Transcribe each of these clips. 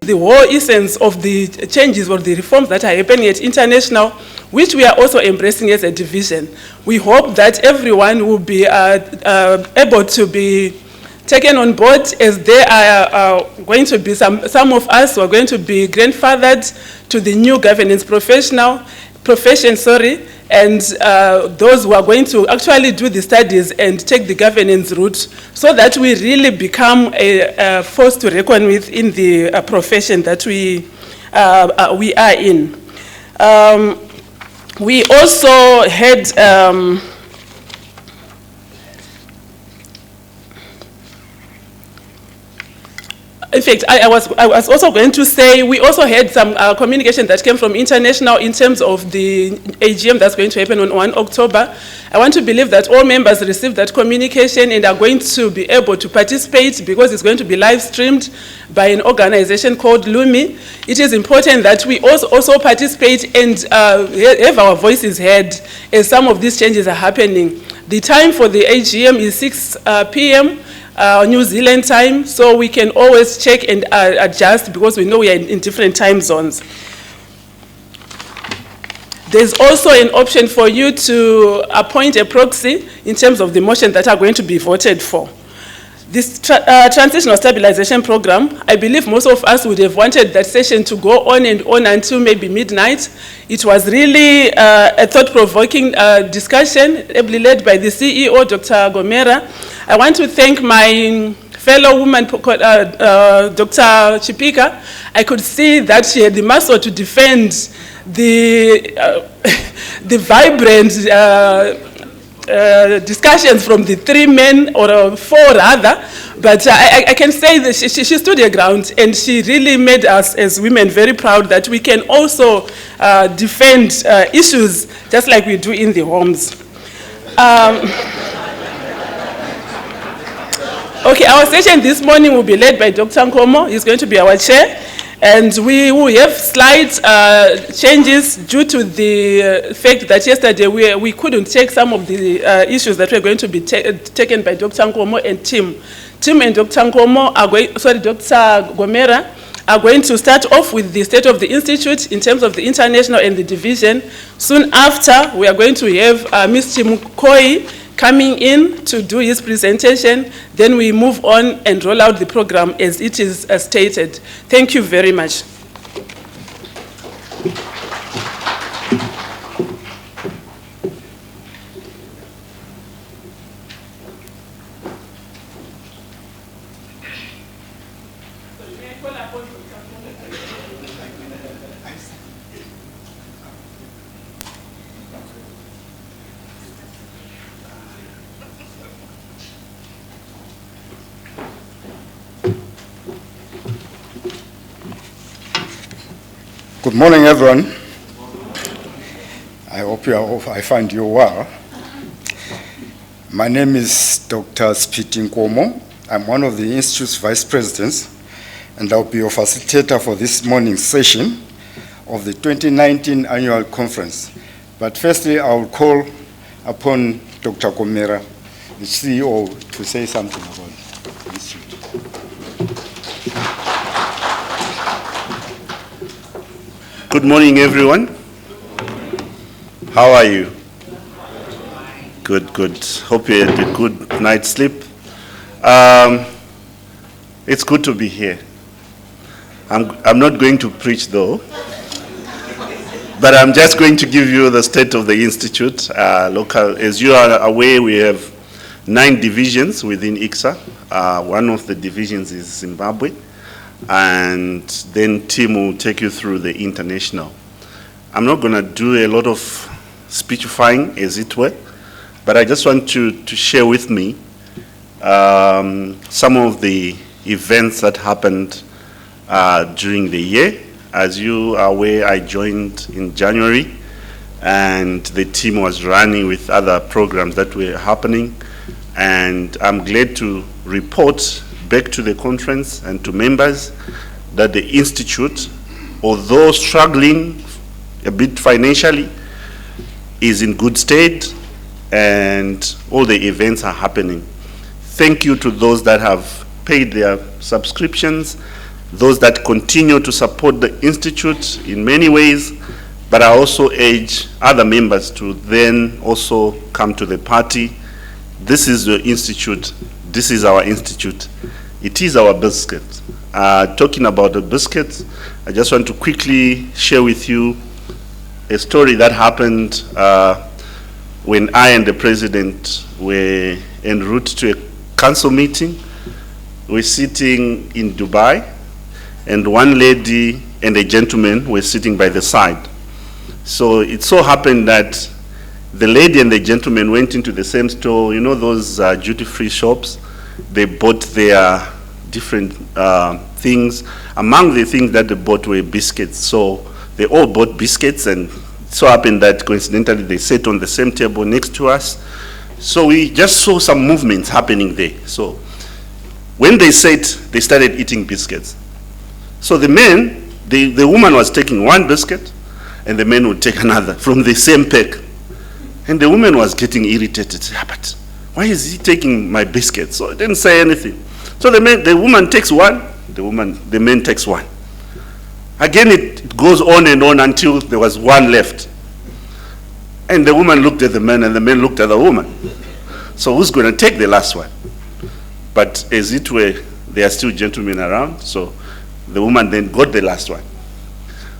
the whole essence of the changes or the reforms that are happening at International, which we are also embracing as a division. We hope that everyone will be able to be taken on board, as there are going to be some of us who are going to be grandfathered to the new governance profession, and those who are going to actually do the studies and take the governance route, so that we really become a force to reckon with in the profession that we are in. We also had in fact, I was also going to say we also had some communication that came from International in terms of the AGM that's going to happen on 1 October. I want to believe that all members received that communication and are going to be able to participate, because it's going to be live streamed by an organization called Lumi. It is important that we also participate and have our voices heard as some of these changes are happening. The time for the AGM is 6 p.m. New Zealand time, so we can always check and adjust, because we know we are in different time zones. There's also an option for you to appoint a proxy in terms of the motion that are going to be voted for. This transitional stabilization program, I believe most of us would have wanted that session to go on and on until maybe midnight. It was really a thought-provoking discussion, ably led by the CEO, Dr. Gomera. I want to thank my fellow woman, Dr. Chipika. I could see that she had the muscle to defend the vibrant discussions from the 3 men, or 4 rather, but I can say that she stood her ground, and she really made us as women very proud that we can also defend issues just like we do in the homes. Okay, our session this morning will be led by Dr. Nkomo. He's going to be our chair. And we will have slight changes due to the fact that yesterday we couldn't take some of the issues that were going to be taken by Dr. Nkomo and Tim. Tim and Dr. Nkomo are going, Dr. Gomera are going to start off with the state of the institute in terms of the International and the division. Soon after, we are going to have Ms. Chimukoi coming in to do his presentation. Then we move on and roll out the program as it is stated. Thank you very much. Good morning, everyone. I hope I find you well. My name is Dr. Spiti Nkomo. I'm one of the Institute's vice presidents, and I'll be your facilitator for this morning's session of the 2019 annual conference. But firstly, I will call upon Dr. Gomera, the CEO, to say something about the Institute. Good morning, everyone. How are you? Good, good. Hope you had a good night's sleep. It's good to be here. I'm not going to preach, though, but I'm just going to give you the state of the Institute. Local, as you are aware, we have 9 divisions within ICSA. One of the divisions is Zimbabwe. And then Tim will take you through the International. I'm not going to do a lot of speechifying, as it were, but I just want you to share with me some of the events that happened during the year. As you are aware, I joined in January, and the team was running with other programs that were happening, and I'm glad to report back to the conference and to members that the Institute, although struggling a bit financially, is in good state, and all the events are happening. Thank you to those that have paid their subscriptions, those that continue to support the Institute in many ways, but I also urge other members to then also come to the party. This is the Institute. This is our Institute. It is our biscuit. Talking about the biscuits, I just want to quickly share with you a story that happened when I and the President were en route to a council meeting. We're sitting in Dubai, and one lady and a gentleman were sitting by the side. So it so happened that the lady and the gentleman went into the same store, you know those duty-free shops. They bought their different things. Among the things that they bought were biscuits. So they all bought biscuits, and it so happened that coincidentally they sat on the same table next to us. So we just saw some movements happening there. So when they sat, they started eating biscuits. So the man, the woman was taking one biscuit, and the man would take another from the same pack. And the woman was getting irritated. "Yeah, but why is he taking my biscuit?" So I didn't say anything. So the woman takes one, the man takes one. Again, it goes on and on until there was one left. And the woman looked at the man, and the man looked at the woman. So who's going to take the last one? But as it were, there are still gentlemen around, so the woman then got the last one.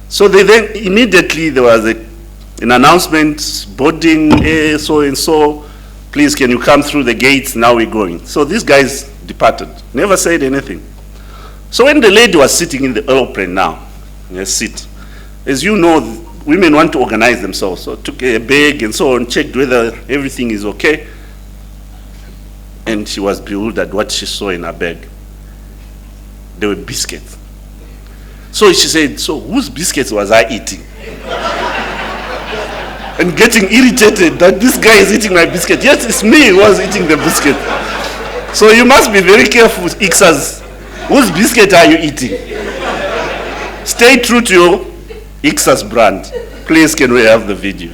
So then immediately there was an announcement, boarding, so and so, please can you come through the gates, now we're going. So these guys departed, never said anything. So when the lady was sitting in the airplane now, in her seat, as you know, women want to organize themselves, so took a bag and so on, checked whether everything is okay, and she was bewildered what she saw in her bag. They were biscuits. So she said, "So whose biscuits was I eating?" And getting irritated that this guy is eating my biscuit. Yes, it's me who was eating the biscuit. So you must be very careful, Ixas. Whose biscuit are you eating? Stay true to your Ixas brand. Please, can we have the video?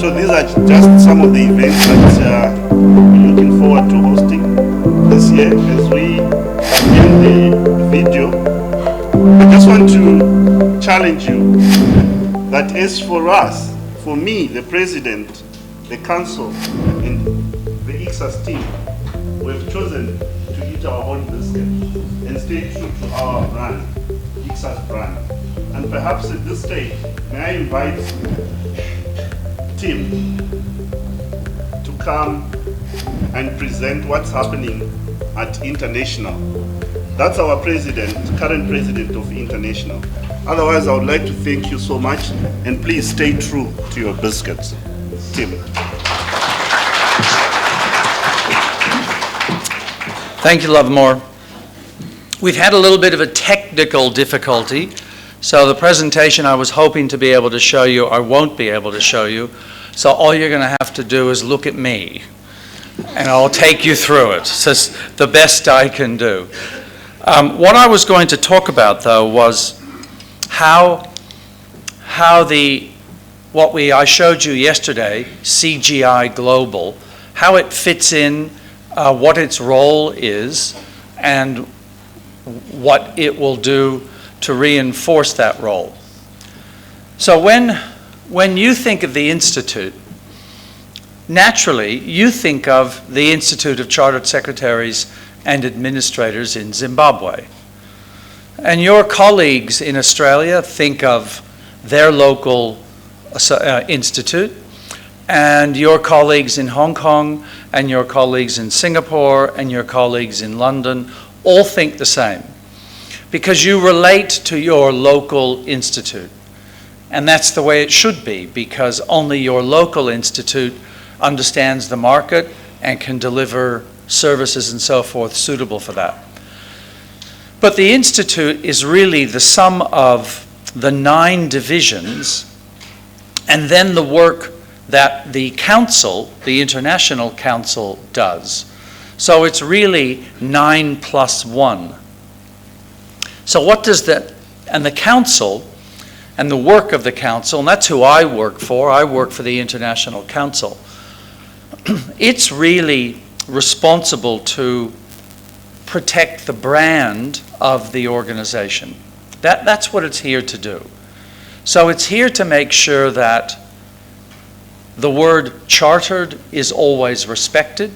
So these are just some of the events that we're looking forward to hosting this year. As we end the video, I just want to challenge you that as for us, for me, the President, the Council, and the ICSAS team, we have chosen to eat our own biscuit and stay true to our brand, ICSAS brand. And perhaps at this stage, may I invite Tim to come and present what's happening at International. That's our president, current president of International. Otherwise, I would like to thank you so much, and please stay true to your biscuits. Tim. Thank you, Lovemore. We've had a little bit of a technical difficulty, so the presentation I was hoping to be able to show you, I won't be able to show you. So all you're going to have to do is look at me, and I'll take you through it. It's the best I can do. What I was going to talk about, though, was how what I showed you yesterday, CGI Global, how it fits in, what its role is, and what it will do to reinforce that role. So when you think of the Institute, naturally you think of the Institute of Chartered Secretaries and Administrators in Zimbabwe. And your colleagues in Australia think of their local institute, and your colleagues in Hong Kong, and your colleagues in Singapore, and your colleagues in London all think the same, because you relate to your local institute. And that's the way it should be, because only your local institute understands the market and can deliver services and so forth suitable for that. But the Institute is really the sum of the 9 divisions and then the work that the Council, the International Council, does. So it's really 9 plus 1. So what does that, and the Council, and the work of the Council, and that's who I work for the International Council, it's really responsible to protect the brand of the organization. That's what it's here to do. So it's here to make sure that the word chartered is always respected.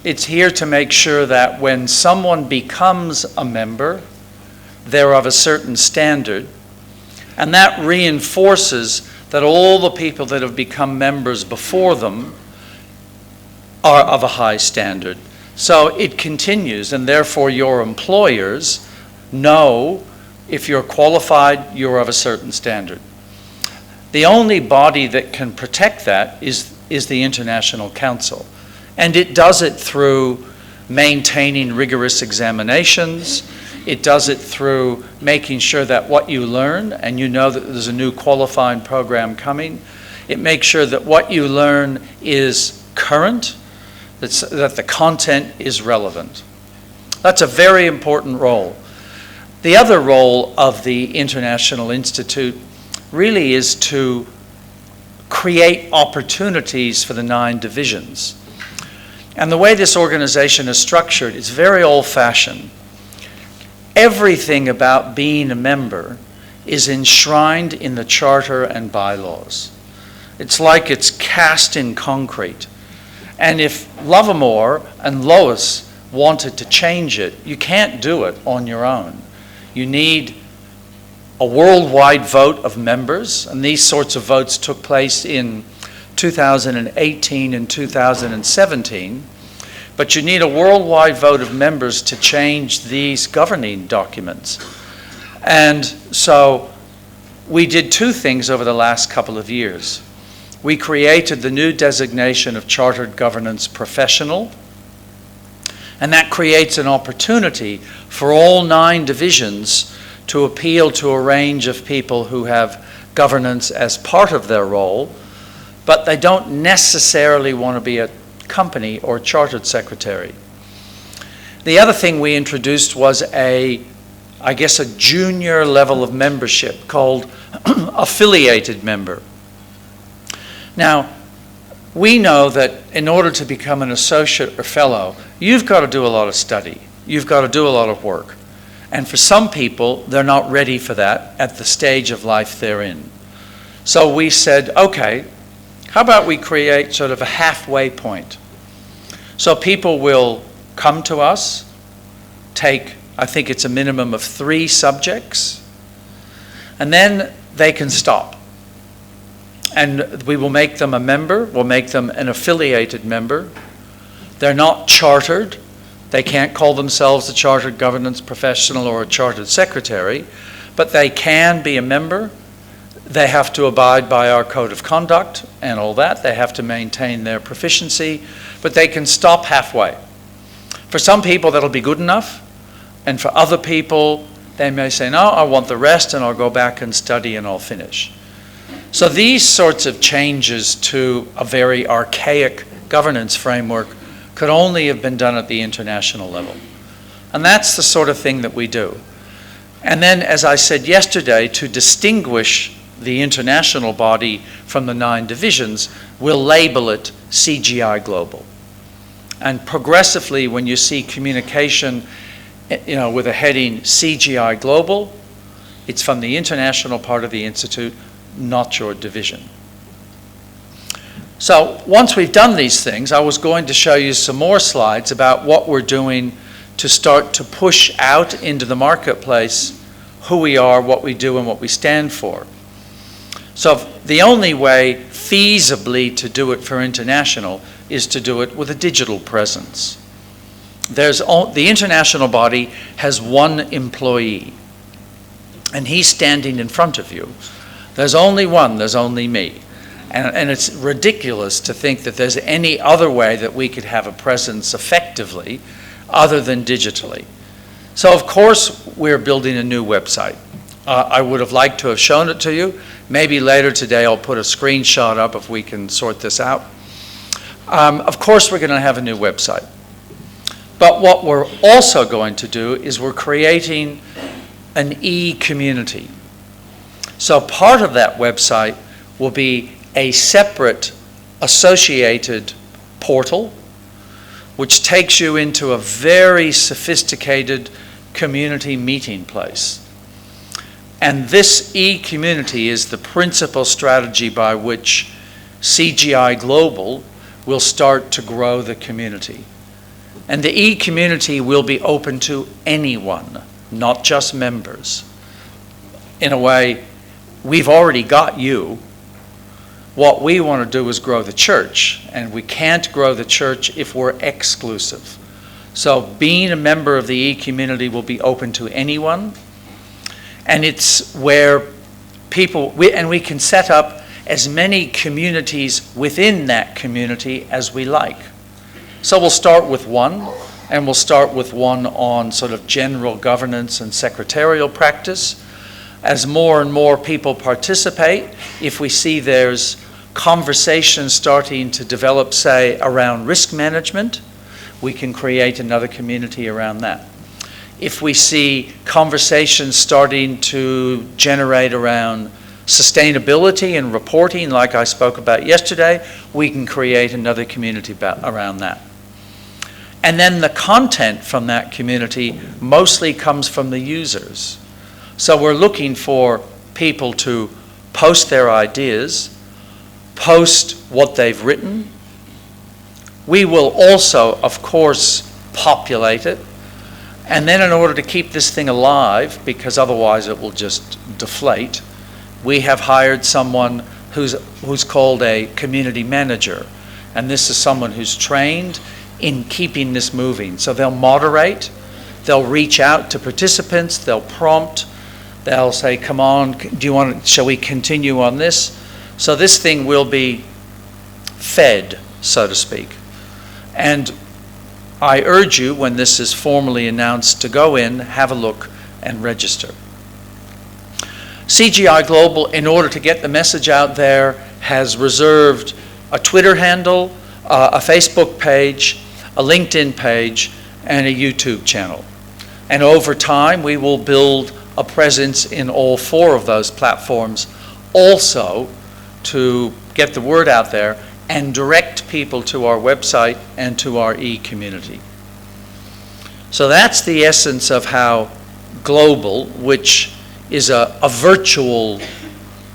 It's here to make sure that when someone becomes a member, they're of a certain standard, and that reinforces that all the people that have become members before them are of a high standard. So it continues, and therefore your employers know if you're qualified, you're of a certain standard. The only body that can protect that is the International Council. And it does it through maintaining rigorous examinations. It does it through making sure that what you learn, and you know that there's a new qualifying program coming, it makes sure that what you learn is current, that the content is relevant. That's a very important role. The other role of the International Institute really is to create opportunities for the 9 divisions. And the way this organization is structured is very old-fashioned. Everything about being a member is enshrined in the charter and bylaws. It's like it's cast in concrete. And if Lovemore and Lois wanted to change it, you can't do it on your own. You need a worldwide vote of members, and these sorts of votes took place in 2018 and 2017. But you need a worldwide vote of members to change these governing documents. And so we did 2 things over the last couple of years. We created the new designation of Chartered Governance Professional, and that creates an opportunity for all 9 divisions to appeal to a range of people who have governance as part of their role, but they don't necessarily want to be a company or chartered secretary. The other thing we introduced was a junior level of membership called affiliated member. Now, we know that in order to become an associate or fellow, you've got to do a lot of study. You've got to do a lot of work. And for some people, they're not ready for that at the stage of life they're in. So we said, okay, how about we create sort of a halfway point? So people will come to us, take, I think it's a minimum of 3 subjects, and then they can stop. And we will make them a member, we'll make them an affiliated member. They're not chartered. They can't call themselves a chartered governance professional or a chartered secretary, but they can be a member. They have to abide by our code of conduct and all that. They have to maintain their proficiency, but they can stop halfway. For some people, that'll be good enough. And for other people, they may say, no, I want the rest, and I'll go back and study and I'll finish. So these sorts of changes to a very archaic governance framework could only have been done at the international level. And that's the sort of thing that we do. And then, as I said yesterday, to distinguish the international body from the 9 divisions, we'll label it CGI Global. And progressively, when you see communication, with a heading CGI Global, it's from the international part of the Institute, not your division. So once we've done these things, I was going to show you some more slides about what we're doing to start to push out into the marketplace who we are, what we do, and what we stand for. So the only way feasibly to do it for international is to do it with a digital presence. The international body has 1 employee, and he's standing in front of you. There's only one, there's only me. And it's ridiculous to think that there's any other way that we could have a presence effectively other than digitally. So of course we're building a new website. I would have liked to have shown it to you. Maybe later today I'll put a screenshot up if we can sort this out. Of course we're going to have a new website. But what we're also going to do is we're creating an e-community. So part of that website will be a separate associated portal which takes you into a very sophisticated community meeting place. And this e-community is the principal strategy by which CGI Global will start to grow the community. And the e-community will be open to anyone, not just members. In a way, we've already got you. What we want to do is grow the church, and we can't grow the church if we're exclusive. So being a member of the e-community will be open to anyone, and it's where we can set up as many communities within that community as we like. So we'll start with one, and we'll start with one on sort of general governance and secretarial practice. As more and more people participate, if we see there's conversation starting to develop, say, around risk management, we can create another community around that. If we see conversations starting to generate around sustainability and reporting, like I spoke about yesterday, we can create another community around that. And then the content from that community mostly comes from the users. So we're looking for people to post their ideas, post what they've written. We will also, of course, populate it. And then in order to keep this thing alive, because otherwise it will just deflate, we have hired someone who's called a community manager. And this is someone who's trained in keeping this moving. So they'll moderate, they'll reach out to participants, they'll prompt, they'll say, come on, shall we continue on this? So this thing will be fed, so to speak. And I urge you, when this is formally announced, to go in, have a look, and register. CGI Global, in order to get the message out there, has reserved a Twitter handle, a Facebook page, a LinkedIn page, and a YouTube channel. And over time, we will build a presence in all 4 of those platforms, also to get the word out there, and direct people to our website and to our e-community. So that's the essence of how Global, which is a virtual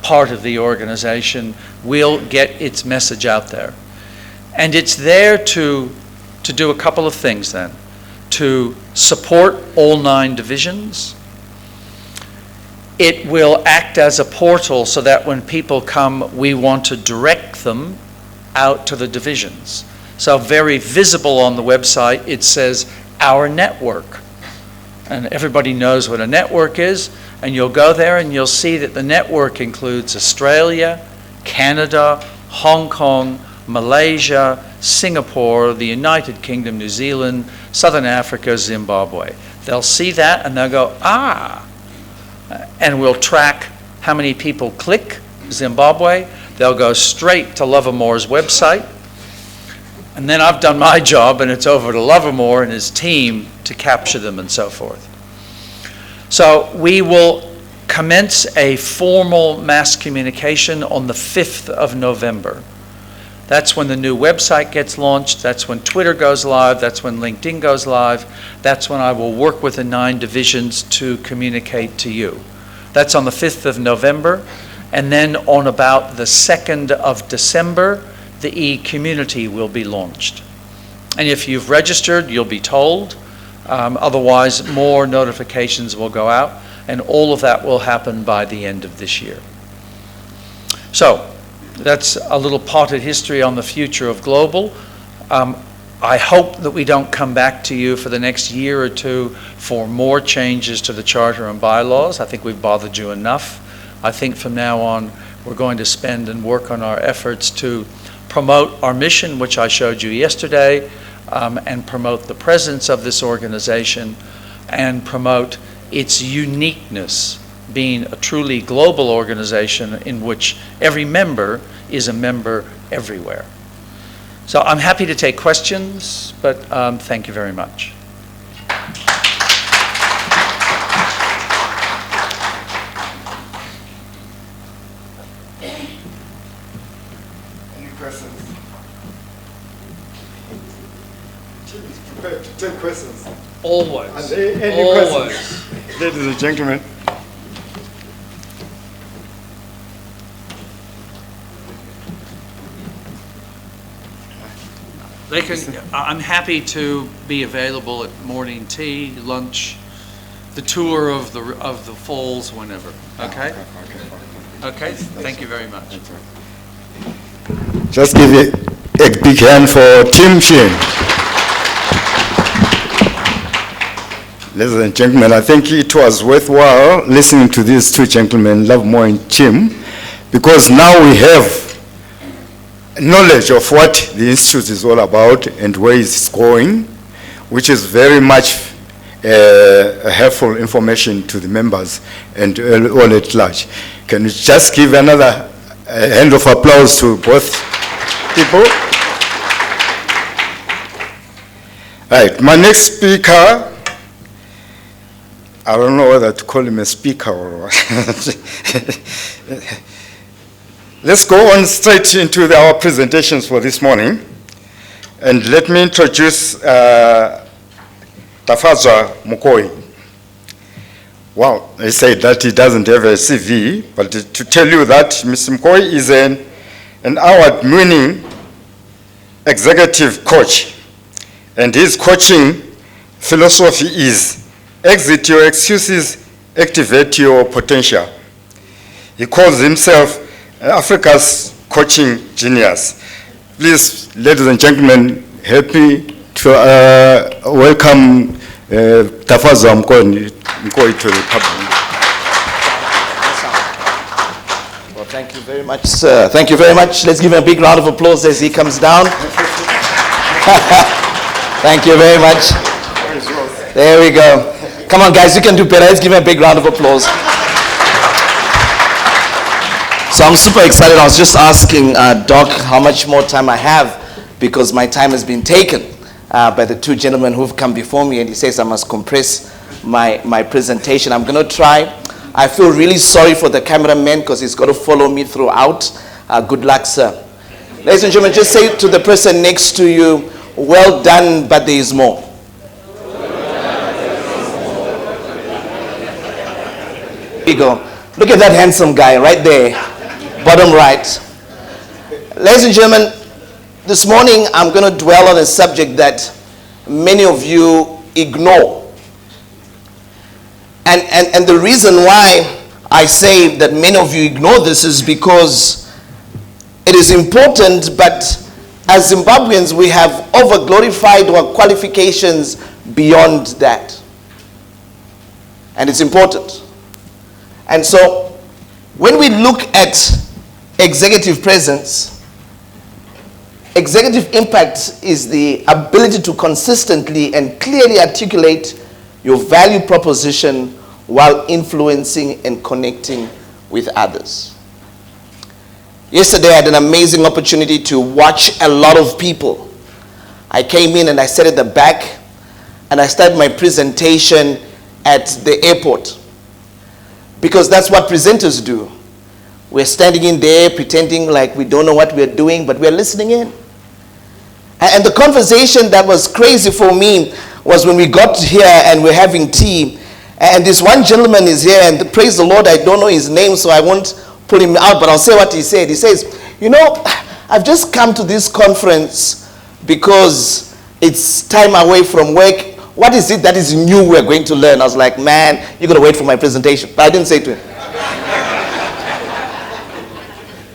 part of the organization, will get its message out there. And it's there to do a couple of things then. To support all 9 divisions. It will act as a portal so that when people come, we want to direct them out to the divisions. So very visible on the website, it says our network. And everybody knows what a network is, and you'll go there and you'll see that the network includes Australia, Canada, Hong Kong, Malaysia, Singapore, the United Kingdom, New Zealand, Southern Africa, Zimbabwe. They'll see that and they'll go, ah, and we'll track how many people click Zimbabwe. They'll go straight to Lovermore's website. And then I've done my job, and it's over to Lovermore and his team to capture them and so forth. So we will commence a formal mass communication on the 5th of November. That's when the new website gets launched. That's when Twitter goes live. That's when LinkedIn goes live. That's when I will work with the 9 divisions to communicate to you. That's on the 5th of November. And then on about the 2nd of December, the e-community will be launched. And if you've registered, you'll be told. Otherwise, more notifications will go out, and all of that will happen by the end of this year. So, that's a little potted history on the future of Global. I hope that we don't come back to you for the next year or two for more changes to the charter and bylaws. I think we've bothered you enough. I think from now on, we're going to spend and work on our efforts to promote our mission, which I showed you yesterday, and promote the presence of this organization and promote its uniqueness, being a truly global organization in which every member is a member everywhere. So I'm happy to take questions, but thank you very much. Prepared to take questions. Always. Are there any Always. questions? Ladies and gentlemen. I'm happy to be available at morning tea, lunch, the tour of the falls, whenever. Okay? Okay, thank you very much. Just give a big hand for Tim Shin. Ladies and gentlemen, I think it was worthwhile listening to these 2 gentlemen, Lovemore and Tim, because now we have knowledge of what the Institute is all about and where it's going, which is very much helpful information to the members and all at large. Can you just give another hand of applause to both people? Right, my next speaker, I don't know whether to call him a speaker or what. Let's go on straight into our presentations for this morning. And let me introduce Tafazwa Mokoi. Well, they say that he doesn't have a CV, but to tell you that Mr. Mokoi is an award-winning executive coach. And his coaching philosophy is exit your excuses, activate your potential. He calls himself Africa's coaching genius. Please, ladies and gentlemen, help me to welcome Tafazwa Mokoi to the public. Well, thank you very much, sir. Thank you very much. Let's give him a big round of applause as he comes down. Thank you very much. There we go. Come on, guys, you can do better. Let's give him a big round of applause. So I'm super excited. I was just asking Doc how much more time I have, because my time has been taken by the 2 gentlemen who've come before me, and he says I must compress my presentation. I'm going to try. I feel really sorry for the cameraman because he's got to follow me throughout. Good luck, sir. Ladies and gentlemen, just say to the person next to you, well done, but there is more. Here you go. Look at that handsome guy right there, bottom right. Ladies and gentlemen, this morning I'm going to dwell on a subject that many of you ignore. And the reason why I say that many of you ignore this is because it is important, but as Zimbabweans we have over-glorified our qualifications beyond that. And it's important. And so when we look at executive presence, executive impact is the ability to consistently and clearly articulate your value proposition while influencing and connecting with others. Yesterday I had an amazing opportunity to watch a lot of people. I came in and I sat at the back and I started my presentation at the airport, because that's what presenters do. We're standing in there pretending like we don't know what we're doing, but we're listening in. And the conversation that was crazy for me was when we got here and we're having tea, and this one gentleman is here, and praise the Lord, I don't know his name, so I won't pull him out, but I'll say what he said. He says, you know, I've just come to this conference because it's time away from work. What is it that is new we're going to learn? I was like, man, you're going to wait for my presentation. But I didn't say to him.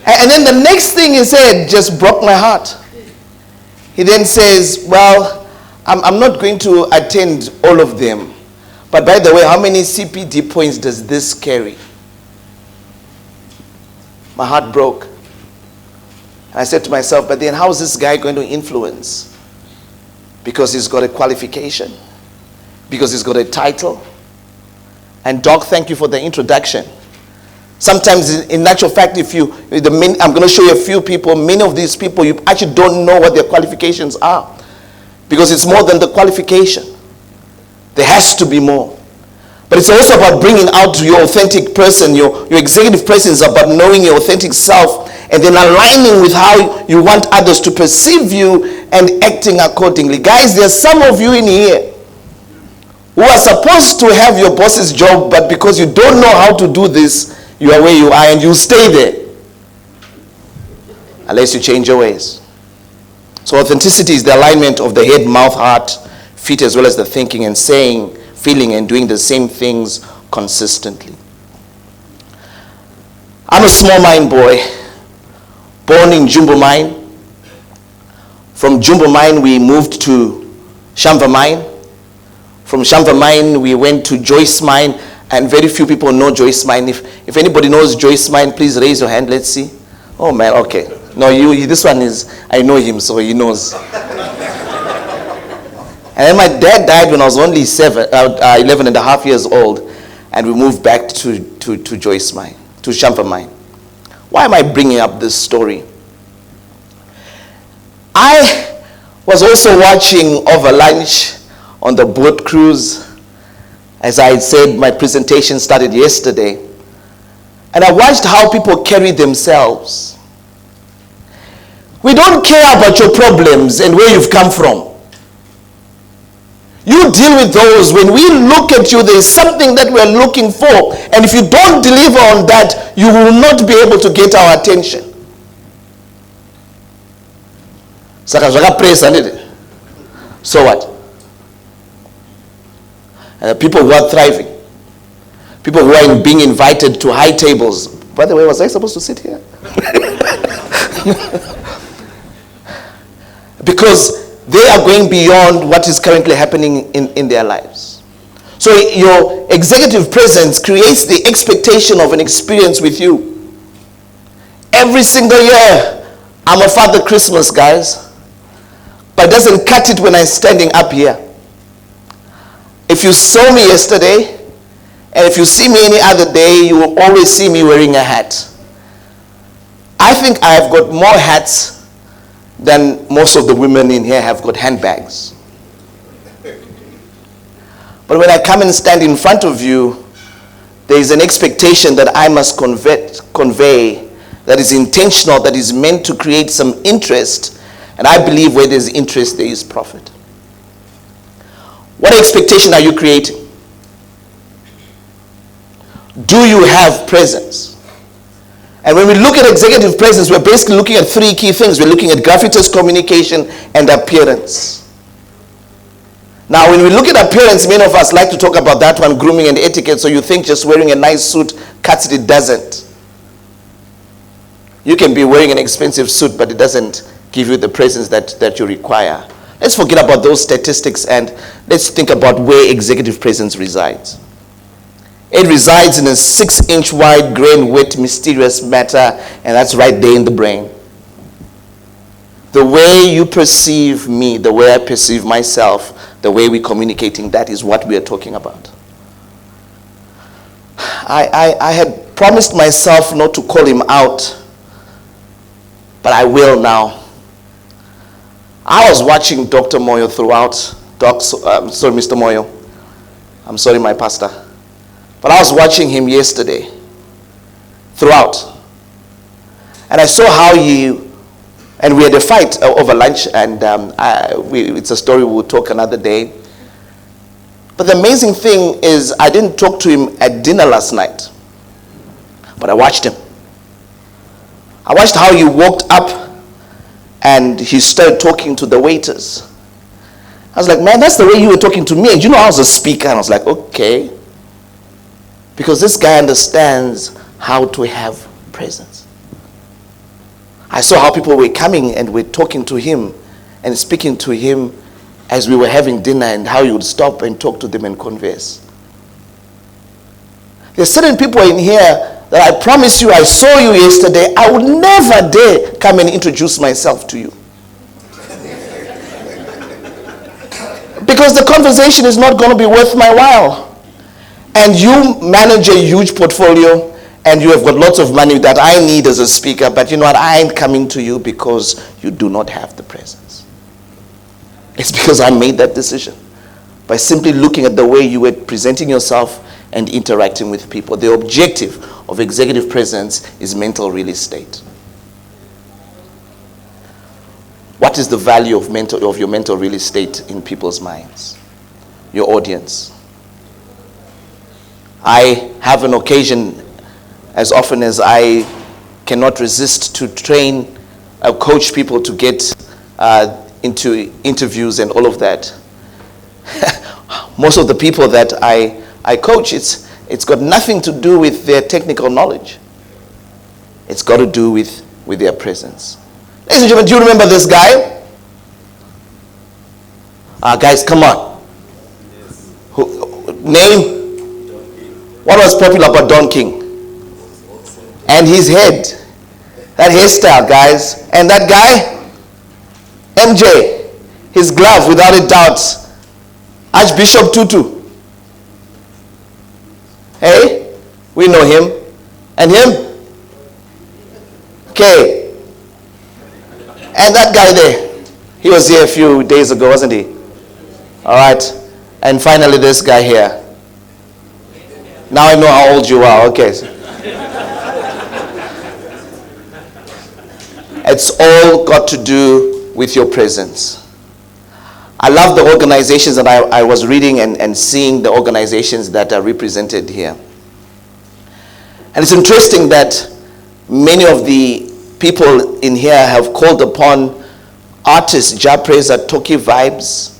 And then the next thing he said just broke my heart. He then says, well, I'm not going to attend all of them. But by the way, how many CPD points does this carry? My heart broke. And I said to myself, but then how is this guy going to influence? Because he's got a qualification. Because he's got a title. And Doc, thank you for the introduction. Sometimes, in natural fact, I'm going to show you a few people, many of these people, you actually don't know what their qualifications are. Because it's more than the qualification. There has to be more. But it's also about bringing out your authentic person. Your executive person is about knowing your authentic self and then aligning with how you want others to perceive you and acting accordingly. Guys, there's some of you in here who are supposed to have your boss's job, but because you don't know how to do this, you are where you are and you stay there unless you change your ways. So authenticity is the alignment of the head, mouth, heart, feet, as well as the thinking and saying, feeling, and doing the same things consistently. I'm a small mine boy, born in Jumbo Mine. From Jumbo Mine, we moved to Shamva Mine. From Shamva Mine, we went to Joyce Mine, and very few people know Joyce Mine. If anybody knows Joyce Mine, please raise your hand. Let's see. Oh man, okay. No, this one is, I know him, so he knows. And then my dad died when I was only 11 and a half years old, and we moved back to Joyce Mine, to Shamva Mine. Why am I bringing up this story? I was also watching over lunch on the boat cruise. As I said, my presentation started yesterday. And I watched how people carry themselves. We don't care about your problems and where you've come from. You deal with those. When we look at you, there is something that we're looking for. And if you don't deliver on that, you will not be able to get our attention. So what? People who are thriving. People who are being invited to high tables. By the way, was I supposed to sit here? Because they are going beyond what is currently happening in their lives. So your executive presence creates the expectation of an experience with you. Every single year, I'm a Father Christmas, guys. But it doesn't cut it when I'm standing up here. If you saw me yesterday, and if you see me any other day, you will always see me wearing a hat. I think I have got more hats than most of the women in here have got handbags. But when I come and stand in front of you, there is an expectation that I must convey that is intentional, that is meant to create some interest. And I believe where there's interest, there is profit. What expectation are you creating? Do you have presence? And when we look at executive presence, we're basically looking at three key things. We're looking at gravitas, communication, and appearance. Now, when we look at appearance, many of us like to talk about that one, grooming and etiquette, so you think just wearing a nice suit cuts it. It doesn't. You can be wearing an expensive suit, but it doesn't give you the presence that you require. Let's forget about those statistics and let's think about where executive presence resides. It resides in a 6-inch wide, grain wet, mysterious matter, and that's right there in the brain. The way you perceive me, the way I perceive myself, the way we're communicating, that is what we are talking about. I had promised myself not to call him out, but I will now. I was watching Dr. Moyo throughout. Mr. Moyo. I'm sorry, my pastor. But I was watching him yesterday throughout. And I saw how and we had a fight over lunch, and it's a story we'll talk another day. But the amazing thing is I didn't talk to him at dinner last night, but I watched him. I watched how he walked up and he started talking to the waiters. I was like, man, that's the way you were talking to me. And you know, I was a speaker, and I was like, okay. Because this guy understands how to have presence. I saw how people were coming and were talking to him and speaking to him as we were having dinner, and how he would stop and talk to them and converse. There's certain people in here that I promise you, I saw you yesterday, I would never dare come and introduce myself to you. Because the conversation is not going to be worth my while. And you manage a huge portfolio, and you have got lots of money that I need as a speaker, but you know what, I ain't coming to you because you do not have the presence. It's because I made that decision by simply looking at the way you were presenting yourself and interacting with people. The objective of executive presence is mental real estate. What is the value of your mental real estate in people's minds? Your audience. I have an occasion, as often as I cannot resist, to train, coach people to get into interviews and all of that. Most of the people that I coach, it's got nothing to do with their technical knowledge. It's got to do with their presence. Ladies and gentlemen, do you remember this guy? Guys, come on. Name? What was popular about Don King? And his head. That hairstyle, guys. And that guy? MJ. His glove, without a doubt. Archbishop Tutu. Hey? We know him. And him? Okay. And that guy there. He was here a few days ago, wasn't he? All right. And finally, this guy here. Now I know how old you are. Okay. It's all got to do with your presence. I love the organizations that I was reading and seeing the organizations that are represented here. And it's interesting that many of the people in here have called upon artists, Japreza, Toki Vibes,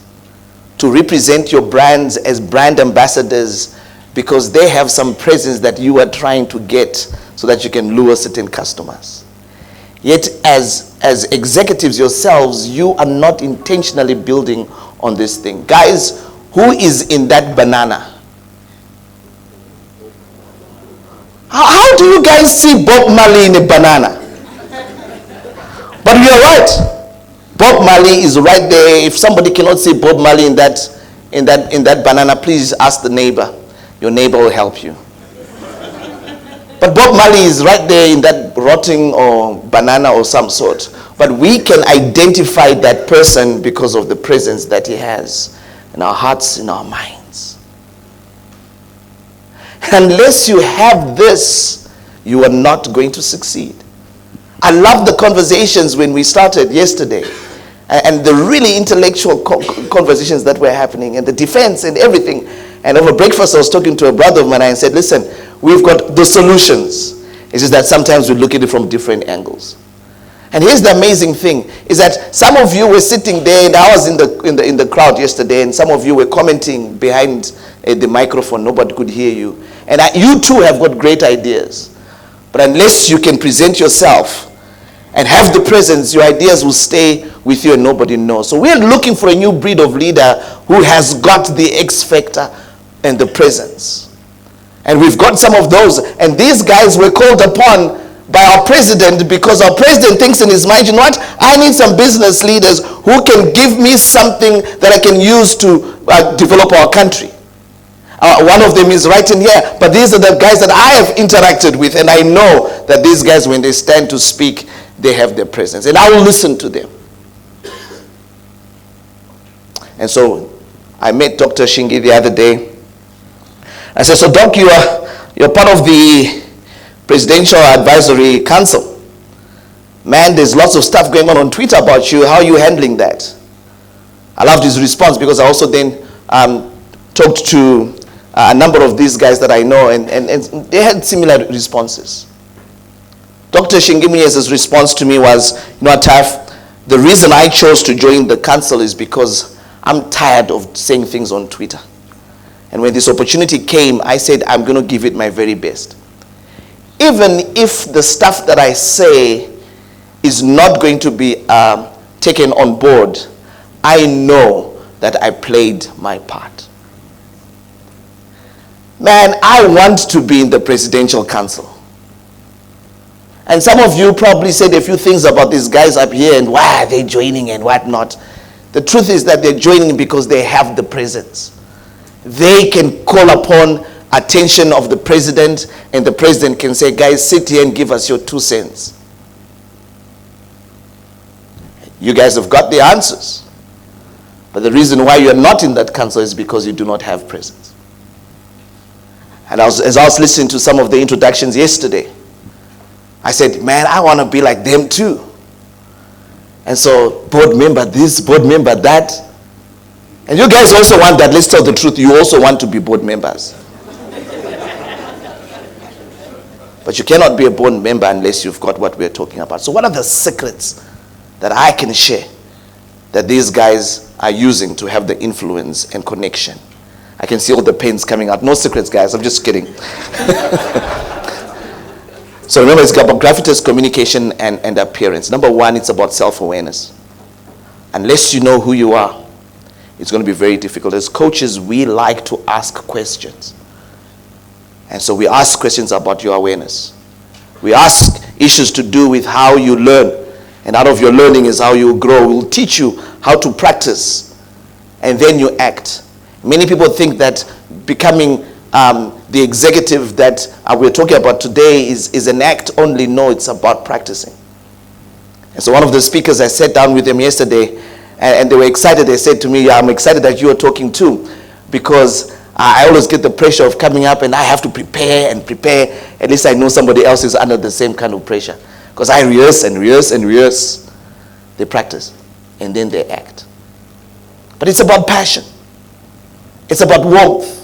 to represent your brands as brand ambassadors, because they have some presence that you are trying to get so that you can lure certain customers. Yet as executives yourselves, you are not intentionally building on this thing. Guys, who is in that banana? How do you guys see Bob Marley in a banana? But we are right. Bob Marley is right there. If somebody cannot see Bob Marley in that banana, please ask the neighbor. Your neighbor will help you. But Bob Marley is right there in that rotting or banana or some sort. But we can identify that person because of the presence that he has in our hearts, in our minds. Unless you have this, you are not going to succeed. I love the conversations when we started yesterday, and the really intellectual conversations that were happening, and the defense and everything. And over breakfast, I was talking to a brother of mine, and I said, listen, we've got the solutions. It's just that sometimes we look at it from different angles. And here's the amazing thing, is that some of you were sitting there, and I was in the crowd yesterday, and some of you were commenting behind the microphone. Nobody could hear you. And you too have got great ideas. But unless you can present yourself and have the presence, your ideas will stay with you and nobody knows. So we're looking for a new breed of leader who has got the X factor and the presence. And we've got some of those. And these guys were called upon by our president, because our president thinks in his mind, you know what, I need some business leaders who can give me something that I can use to develop our country. One of them is right in here, but these are the guys that I have interacted with, and I know that these guys, when they stand to speak, they have their presence, and I will listen to them. And so I met Dr. Shingi the other day. I said, so Doc, you're part of the Presidential Advisory Council. Man, there's lots of stuff going on Twitter about you. How are you handling that? I loved his response, because I also then talked to a number of these guys that I know, and they had similar responses. Dr. Shingimi's response to me was, you know what, Taf, the reason I chose to join the council is because I'm tired of saying things on Twitter. And when this opportunity came, I said, I'm going to give it my very best. Even if the stuff that I say is not going to be taken on board, I know that I played my part. Man, I want to be in the Presidential Council. And some of you probably said a few things about these guys up here and why are they joining and whatnot. The truth is that they're joining because they have the presence. They can call upon attention of the president, and the president can say, guys, sit here and give us your 2 cents. You guys have got the answers. But the reason why you're not in that council is because you do not have presence. And as I was listening to some of the introductions yesterday, I said, man, I want to be like them too. And so, board member this, board member that. And you guys also want that. Let's tell the truth. You also want to be board members. But you cannot be a board member unless you've got what we're talking about. So what are the secrets that I can share that these guys are using to have the influence and connection? I can see all the pens coming out. No secrets, guys. I'm just kidding. So remember, it's about gravitas, communication, and appearance. Number 1, it's about self-awareness. Unless you know who you are, it's going to be very difficult. As coaches, we like to ask questions. And so we ask questions about your awareness. We ask issues to do with how you learn. And out of your learning is how you grow. We'll teach you how to practice. And then you act. Many people think that becoming the executive that we're talking about today is an act only. No, it's about practicing. And so one of the speakers, I sat down with them yesterday, and they were excited. They said to me, yeah, I'm excited that you are talking too, because I always get the pressure of coming up and I have to prepare and prepare. At least I know somebody else is under the same kind of pressure, because I rehearse and rehearse and rehearse. They practice and then they act. But it's about passion. It's about warmth.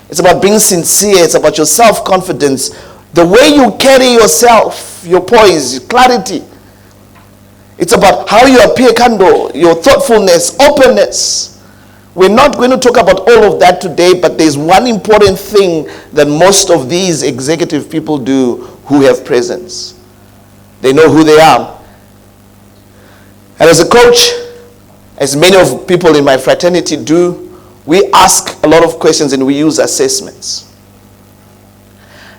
It's about being sincere. It's about your self-confidence. The way you carry yourself, your poise, clarity. It's about how you appear, Kando, your thoughtfulness, openness. We're not going to talk about all of that today, but there's one important thing that most of these executive people do who have presence. They know who they are. And as a coach, as many of people in my fraternity do, we ask a lot of questions and we use assessments.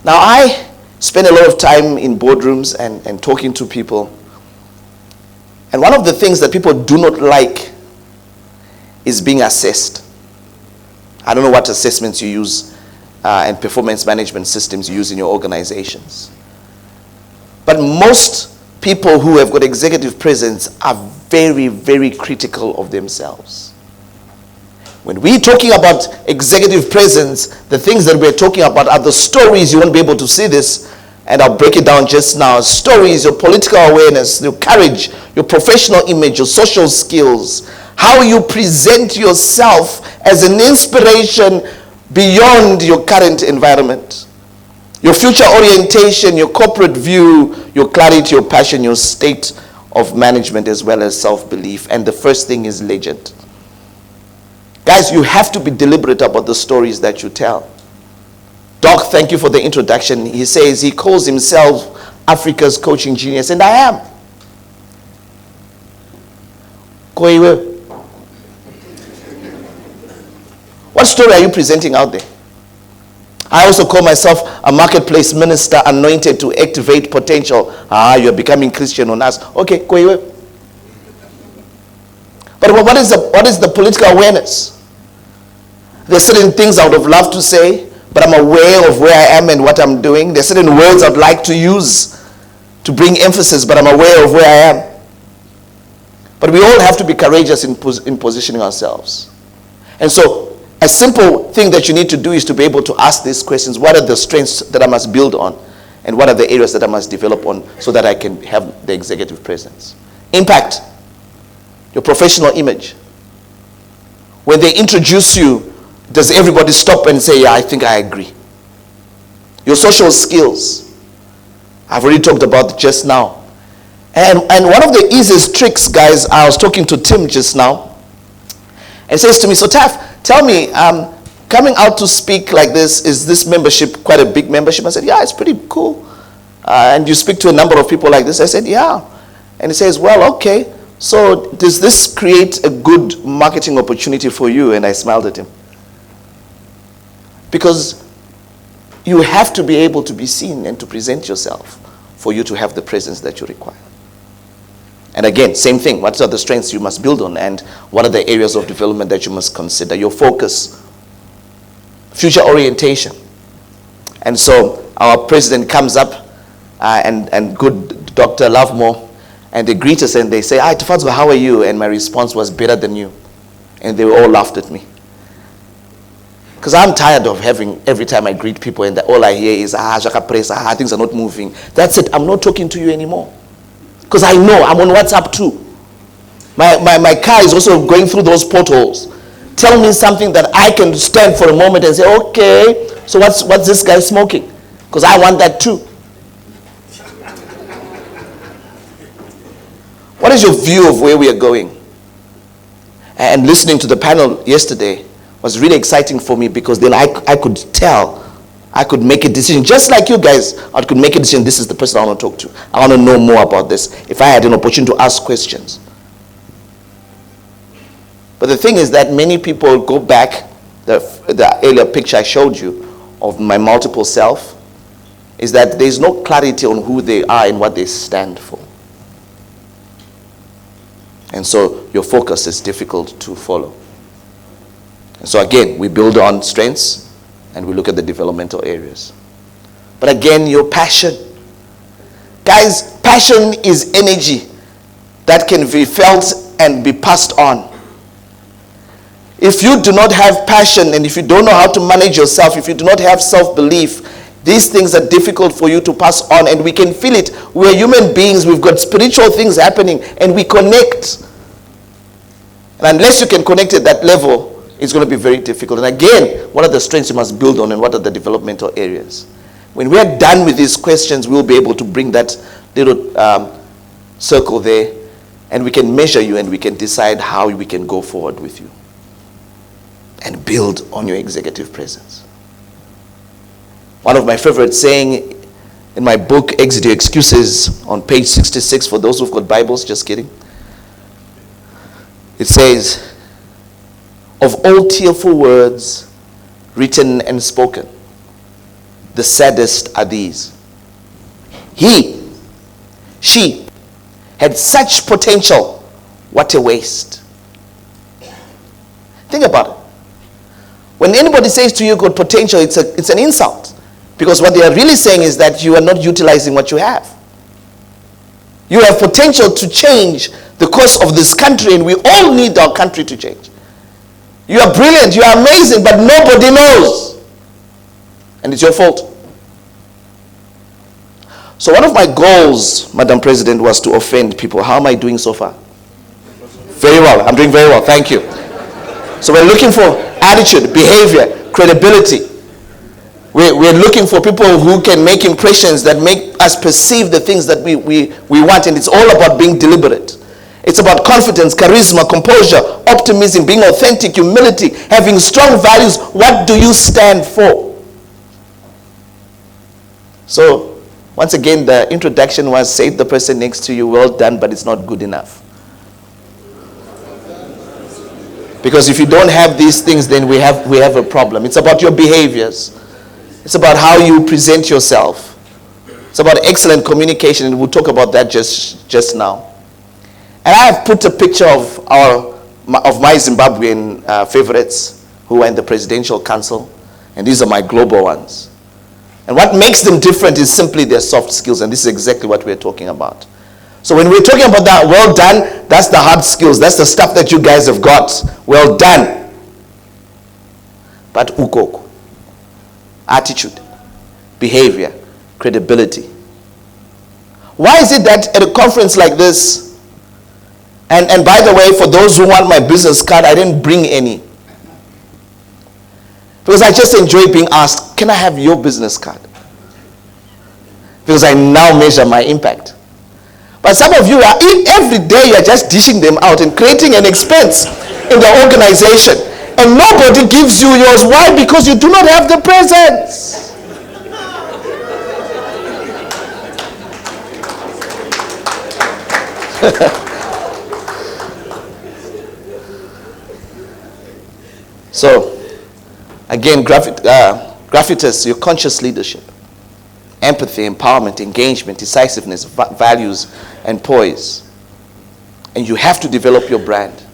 Now, I spend a lot of time in boardrooms and talking to people. And one of the things that people do not like is being assessed. I don't know what assessments you use and performance management systems you use in your organizations. But most people who have got executive presence are very, very critical of themselves. When we're talking about executive presence, the things that we're talking about are the stories. You won't be able to see this. and I'll break it down just now. Stories, your political awareness, your courage, your professional image, your social skills, how you present yourself as an inspiration beyond your current environment, your future orientation, your corporate view, your clarity, your passion, your state of management, as well as self-belief. And the first thing is legend. Guys, you have to be deliberate about the stories that you tell. Doc, thank you for the introduction. He says he calls himself Africa's coaching genius, and I am. Koiwe, what story are you presenting out there? I also call myself a marketplace minister anointed to activate potential. You're becoming Christian on us. Okay, Koiwe. But what is the political awareness? There's certain things I would have loved to say, but I'm aware of where I am and what I'm doing. There's certain words I'd like to use to bring emphasis, but I'm aware of where I am. But we all have to be courageous in positioning ourselves. And so a simple thing that you need to do is to be able to ask these questions. What are the strengths that I must build on? And what are the areas that I must develop on so that I can have the executive presence? Impact. Your professional image. When they introduce you, does everybody stop and say, yeah, I think I agree? Your social skills. I've already talked about just now. And one of the easiest tricks, guys, I was talking to Tim just now, and says to me, so Taff, tell me, coming out to speak like this, is this membership quite a big membership? I said, yeah, it's pretty cool. And you speak to a number of people like this? I said, yeah. And he says, well, okay. So does this create a good marketing opportunity for you? And I smiled at him. Because you have to be able to be seen and to present yourself for you to have the presence that you require. And again, same thing. What are the strengths you must build on, and what are the areas of development that you must consider? Your focus, future orientation. And so our president comes up and good Dr. Lovemore, and they greet us and they say, "Hi, Tafadzwa, how are you?" And my response was, "Better than you." And they all laughed at me. Because I'm tired of having, every time I greet people, and all I hear is, Jaka press, things are not moving. That's it. I'm not talking to you anymore. Because I know I'm on WhatsApp too. My car is also going through those potholes. Tell me something that I can stand for a moment and say, okay, so what's this guy smoking? Because I want that too. What is your view of where we are going? And listening to the panel yesterday was really exciting for me, because then I could tell, I could make a decision, just like you guys. I could make a decision, this is the person I want to talk to. I want to know more about this, if I had an opportunity to ask questions. But the thing is that many people go back, the earlier picture I showed you of my multiple self, is that there's no clarity on who they are and what they stand for. And so your focus is difficult to follow. And so again, we build on strengths and we look at the developmental areas. But again, your passion. Guys, passion is energy that can be felt and be passed on. If you do not have passion, and if you don't know how to manage yourself, if you do not have self-belief, these things are difficult for you to pass on, and we can feel it. We're human beings, we've got spiritual things happening, and we connect. And unless you can connect at that level, it's going to be very difficult. And again, what are the strengths you must build on, and what are the developmental areas? When we are done with these questions, we'll be able to bring that little circle there, and we can measure you, and we can decide how we can go forward with you and build on your executive presence. One of my favorite saying in my book, Exit Your Excuses, on page 66, for those who've got Bibles, just kidding. It says, of all tearful words written and spoken, the saddest are these. He, she, had such potential. What a waste. Think about it. When anybody says to you, got potential, it's an insult. Because what they are really saying is that you are not utilizing what you have. You have potential to change the course of this country, and we all need our country to change. You are brilliant, you are amazing, but nobody knows. And it's your fault. So one of my goals, Madam President, was to offend people. How am I doing so far? Very well. I'm doing very well. Thank you. So we're looking for attitude, behavior, credibility. We're looking for people who can make impressions that make us perceive the things that we want. And it's all about being deliberate. It's about confidence, charisma, composure, optimism, being authentic, humility, having strong values. What do you stand for? So, once again, the introduction was, say to the person next to you, well done, but it's not good enough. Because if you don't have these things, then we have a problem. It's about your behaviors. It's about how you present yourself. It's about excellent communication, and we'll talk about that just now. And I have put a picture of my Zimbabwean favorites who are in the Presidential Council, and these are my global ones. And what makes them different is simply their soft skills, and this is exactly what we're talking about. So when we're talking about that, well done, that's the hard skills. That's the stuff that you guys have got. Well done. But ukoko, attitude, behavior, credibility. Why is it that at a conference like this, and by the way, for those who want my business card, I didn't bring any. Because I just enjoy being asked, can I have your business card? Because I now measure my impact. But some of you are, every day you're just dishing them out and creating an expense in the organization. And nobody gives you yours. Why? Because you do not have the presence. So, again, graffitis, your conscious leadership, empathy, empowerment, engagement, decisiveness, values, and poise. And you have to develop your brand.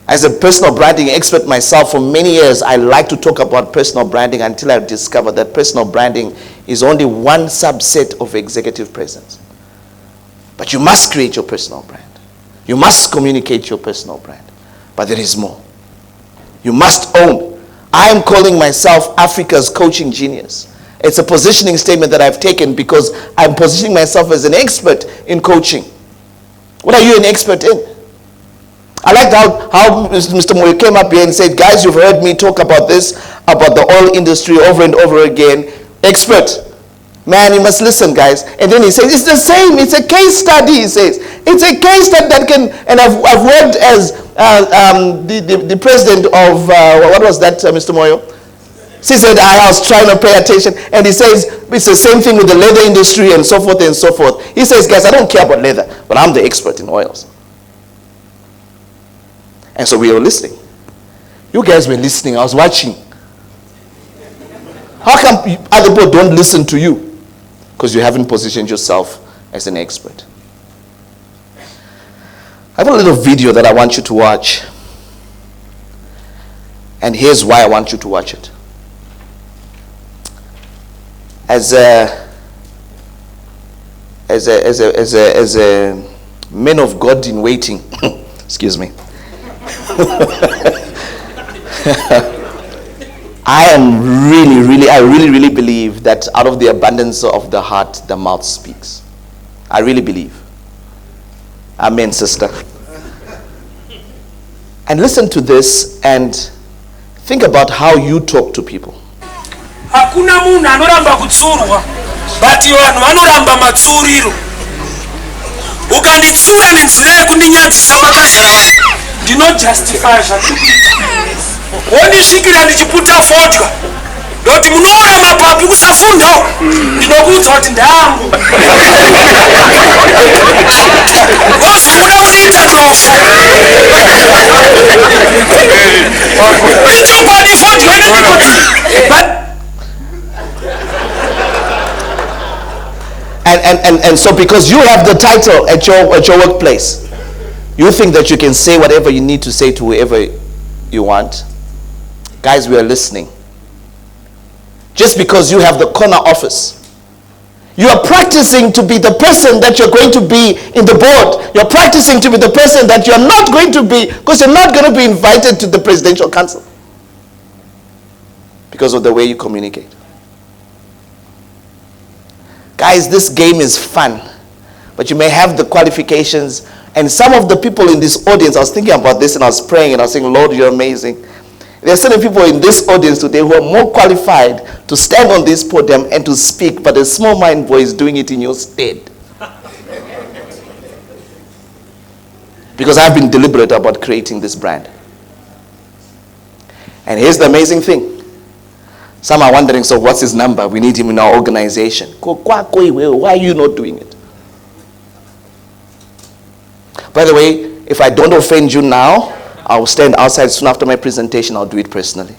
As a personal branding expert myself, for many years, I like to talk about personal branding until I discovered that personal branding is only one subset of executive presence. But you must create your personal brand. You must communicate your personal brand. But there is more. You must own. I am calling myself Africa's coaching genius. It's a positioning statement that I've taken because I'm positioning myself as an expert in coaching. What are you an expert in? I liked how Mr. Moyo came up here and said, guys, you've heard me talk about this, about the oil industry over and over again. Expert. Man, you must listen, guys. And then he says, it's the same. It's a case study, he says. It's a case study that can, and I've worked as the president of, what was that, Mr. Moyo? He said, I was trying to pay attention. And he says, it's the same thing with the leather industry and so forth and so forth. He says, guys, I don't care about leather, but I'm the expert in oils. And so we were listening. You guys were listening. I was watching. How come other people don't listen to you? Because you haven't positioned yourself as an expert. I have a little video that I want you to watch. And here's why I want you to watch it. As a man of God in waiting, excuse me, I really believe that out of the abundance of the heart, the mouth speaks. I really believe. Amen, sister. And listen to this and think about how you talk to people. Hakuna munhu anoramba kutsurwa, but vanhu vanoramba matsuriro. Ukanditsura nenzira yekundinyadzisa makazara ndinojustify zvandikuita. Wondisvikira ndichiputa fodya. Ndoti munoona mapapu kusafundawo. Ndinokuudza kuti ndangu. Vose muda kuita nofo. Ichongodi fodya inendikuti. And so because you have the title at your workplace, you think that you can say whatever you need to say to whoever you want. Guys, we are listening. Just because you have the corner office, you are practicing to be the person that you're going to be in the board. You're practicing to be the person that you're not going to be because you're not going to be invited to the Presidential Council because of the way you communicate. Guys, this game is fun, but you may have the qualifications. And some of the people in this audience, I was thinking about this and I was praying and I was saying, Lord, you're amazing. There are certain people in this audience today who are more qualified to stand on this podium and to speak, but a small mind boy is doing it in your stead. Because I've been deliberate about creating this brand. And here's the amazing thing. Some are wondering, so what's his number? We need him in our organization. Why are you not doing it? By the way, if I don't offend you now, I'll stand outside soon after my presentation. I'll do it personally.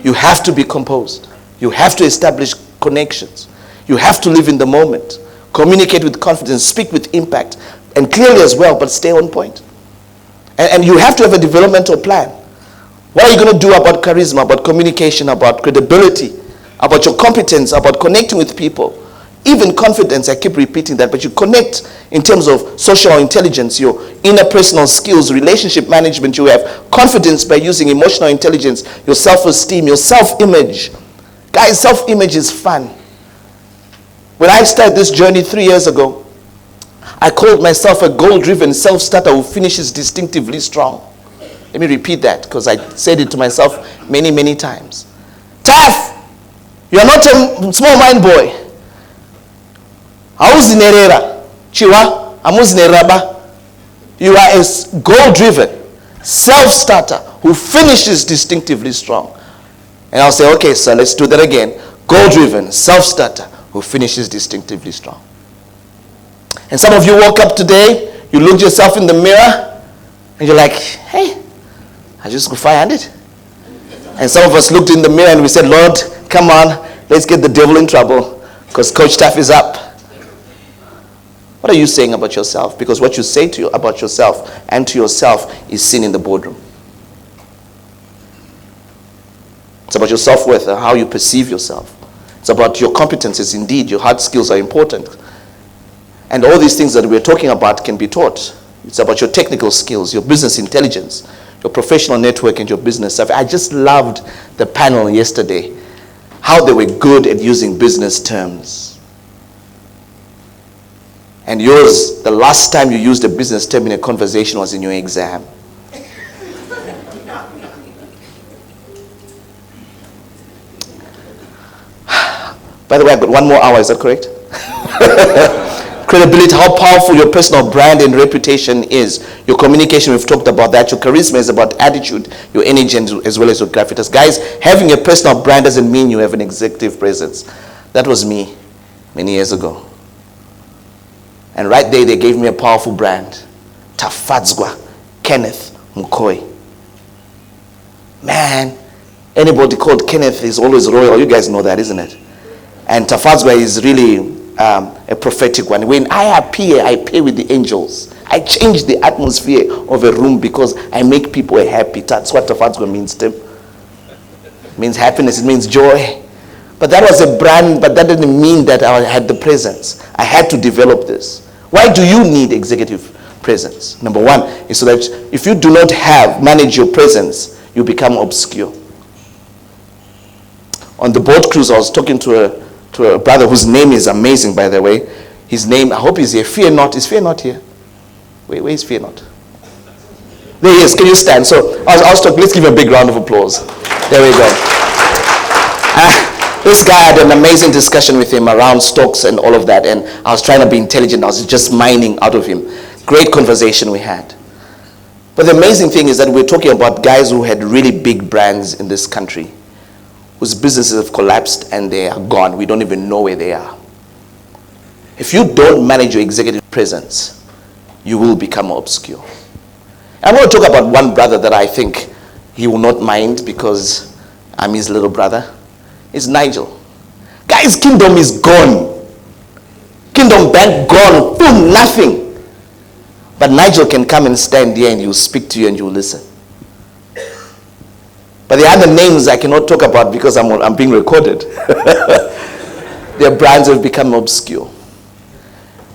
You have to be composed. You have to establish connections. You have to live in the moment. Communicate with confidence. Speak with impact. And clearly as well, but stay on point. And you have to have a developmental plan. What are you going to do about charisma, about communication, about credibility, about your competence, about connecting with people? Even confidence, I keep repeating that, but you connect in terms of social intelligence, your interpersonal skills, relationship management. You have confidence by using emotional intelligence, your self-esteem, your self-image. Guys, self-image is fun. When I started this journey 3 years ago, I called myself a goal-driven self-starter who finishes distinctively strong. Let me repeat that because I said it to myself many, many times. Tough! You are not a small mind boy. Auzinerera. Chiwa. Amuzineraba. You are a goal-driven self-starter who finishes distinctively strong. And I'll say, okay, sir, let's do that again. Goal-driven self-starter who finishes distinctively strong. And some of you woke up today, you looked yourself in the mirror, and you're like, hey, I just go 500. And some of us looked in the mirror and we said, Lord, come on, let's get the devil in trouble because Coach Taff is up. What are you saying about yourself? Because what you say to you about yourself and to yourself is seen in the boardroom. It's about your self-worth and how you perceive yourself. It's about your competences. Indeed, your hard skills are important. And all these things that we're talking about can be taught. It's about your technical skills, your business intelligence, your professional network, and your business stuff. I just loved the panel yesterday, how they were good at using business terms. And yours, the last time you used a business term in a conversation was in your exam. By the way, I've got 1 more hour, is that correct? Credibility, how powerful your personal brand and reputation is. Your communication, we've talked about that. Your charisma is about attitude, your energy, as well as your gravitas. Guys, having a personal brand doesn't mean you have an executive presence. That was me many years ago. And right there, they gave me a powerful brand. Tafadzwa Kenneth Mukoi. Man, anybody called Kenneth is always royal. You guys know that, isn't it? And Tafadzwa is really a prophetic one. When I appear with the angels. I change the atmosphere of a room because I make people happy. That's what Tafadzwa means, Tim. It means happiness. It means joy. But that was a brand, but that didn't mean that I had the presence. I had to develop this. Why do you need executive presence? Number 1 is so that if you do not manage your presence, you become obscure. On the boat cruise, I was talking to a brother whose name is amazing, by the way. His name, I hope he's here. Fear Not. Is Fear Not here? Where is Fear Not? There he is. Can you stand? So I was talking. Let's give him a big round of applause. There we go. This guy had an amazing discussion with him around stocks and all of that, and I was trying to be intelligent. I was just mining out of him. Great conversation we had. But the amazing thing is that we're talking about guys who had really big brands in this country, whose businesses have collapsed and they are gone. We don't even know where they are. If you don't manage your executive presence, you will become obscure. I'm going to talk about one brother that I think he will not mind because I'm his little brother. It's Nigel. Guys, Kingdom is gone. Kingdom Bank gone. Boom, nothing. But Nigel can come and stand here and he'll speak to you and you'll listen. But the other names I cannot talk about because I'm being recorded. Their brands have become obscure.